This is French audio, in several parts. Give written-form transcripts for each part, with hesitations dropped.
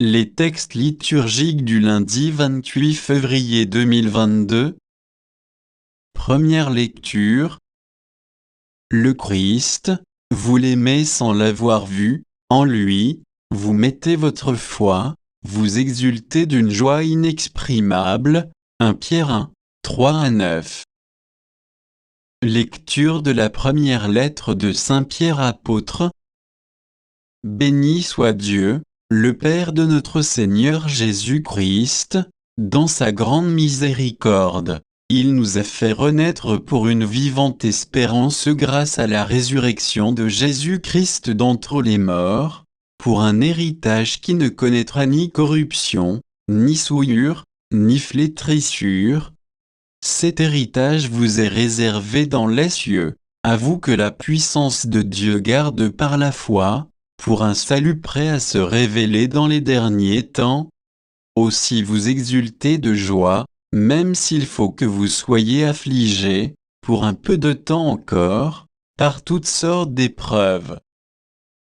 Les textes liturgiques du lundi 28 février 2022. Première lecture. Le Christ, vous l'aimez sans l'avoir vu, en lui, vous mettez votre foi, vous exultez d'une joie inexprimable. 1 Pierre 1, 3-9. Lecture de la première lettre de Saint Pierre apôtre. Béni soit Dieu, le Père de notre Seigneur Jésus-Christ, dans sa grande miséricorde. Il nous a fait renaître pour une vivante espérance grâce à la résurrection de Jésus-Christ d'entre les morts, pour un héritage qui ne connaîtra ni corruption, ni souillure, ni flétrissure. Cet héritage vous est réservé dans les cieux, à vous que la puissance de Dieu garde par la foi, pour un salut prêt à se révéler dans les derniers temps. Aussi vous exultez de joie, même s'il faut que vous soyez affligés, pour un peu de temps encore, par toutes sortes d'épreuves.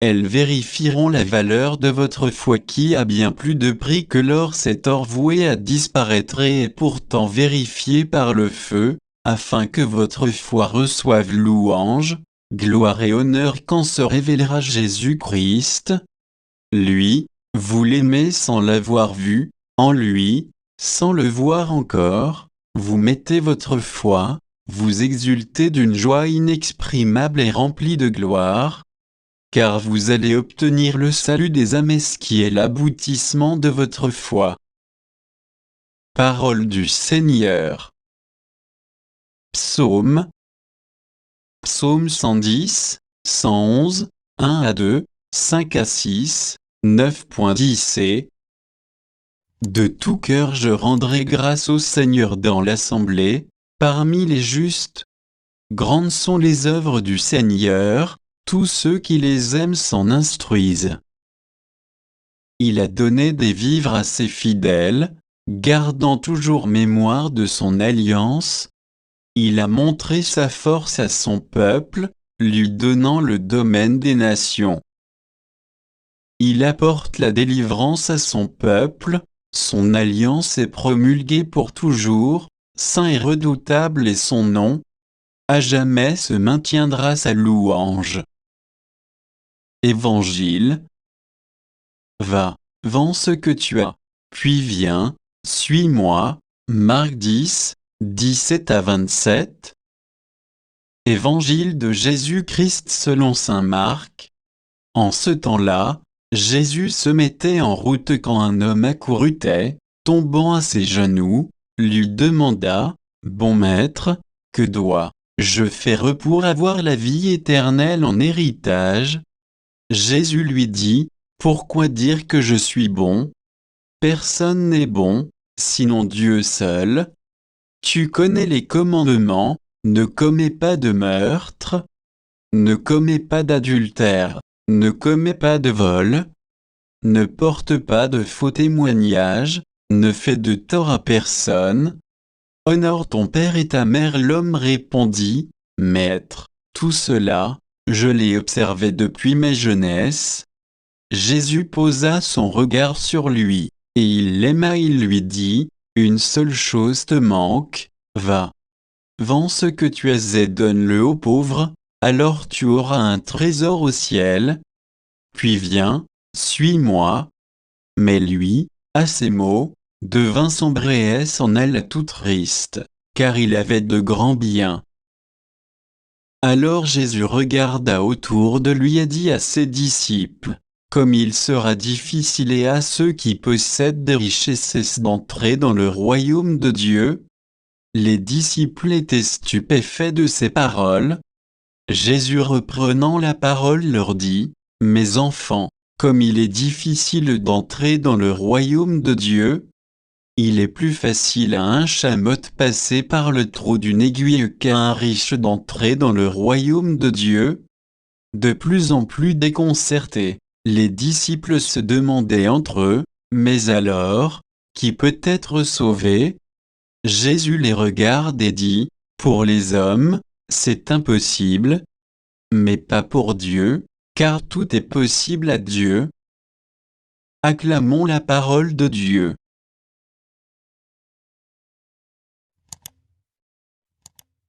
Elles vérifieront la valeur de votre foi qui a bien plus de prix que l'or. Cet or voué à disparaître et est pourtant vérifié par le feu, afin que votre foi reçoive louange, gloire et honneur quand se révélera Jésus-Christ. Lui, vous l'aimez sans l'avoir vu, en lui, sans le voir encore, vous mettez votre foi, vous exultez d'une joie inexprimable et remplie de gloire, car vous allez obtenir le salut des âmes qui est l'aboutissement de votre foi. Parole du Seigneur. Psaume. Psaume 110, 111, 1-2, 5-6, 9.10 et de tout cœur je rendrai grâce au Seigneur dans l'assemblée, parmi les justes. Grandes sont les œuvres du Seigneur, tous ceux qui les aiment s'en instruisent. Il a donné des vivres à ses fidèles, gardant toujours mémoire de son alliance. Il a montré sa force à son peuple, lui donnant le domaine des nations. Il apporte la délivrance à son peuple, son alliance est promulguée pour toujours, saint et redoutable est son nom. À jamais se maintiendra sa louange. Évangile. Va, vends ce que tu as, puis viens, suis-moi. Marc 10, 17-27. Évangile de Jésus-Christ selon saint Marc. En ce temps-là, Jésus se mettait en route quand un homme accourut et, tombant à ses genoux, lui demanda, « Bon maître, que dois-je faire pour avoir la vie éternelle en héritage ?» Jésus lui dit, « Pourquoi dire que je suis bon? Personne n'est bon, sinon Dieu seul. Tu connais les commandements, ne commets pas de meurtre, ne commets pas d'adultère, ne commets pas de vol, ne porte pas de faux témoignages, ne fais de tort à personne. Honore ton père et ta mère. » L'homme répondit, « Maître, tout cela, je l'ai observé depuis ma jeunesse. » Jésus posa son regard sur lui, et il l'aima. Il lui dit, « Une seule chose te manque, va, vends ce que tu as et donne-le aux pauvres, alors tu auras un trésor au ciel. Puis viens, suis-moi. » Mais lui, à ces mots, devint sombre et s'en alla tout triste, car il avait de grands biens. Alors Jésus regarda autour de lui et dit à ses disciples, « Comme il sera difficile à ceux qui possèdent des richesses d'entrer dans le royaume de Dieu. » Les disciples étaient stupéfaits de ces paroles. Jésus reprenant la parole leur dit, « Mes enfants, comme il est difficile d'entrer dans le royaume de Dieu, il est plus facile à un chameau de passer par le trou d'une aiguille qu'à un riche d'entrer dans le royaume de Dieu. » De plus en plus déconcertés, les disciples se demandaient entre eux, « Mais alors, qui peut être sauvé? » Jésus les regarde et dit, « Pour les hommes, c'est impossible, mais pas pour Dieu, car tout est possible à Dieu. » Acclamons la parole de Dieu.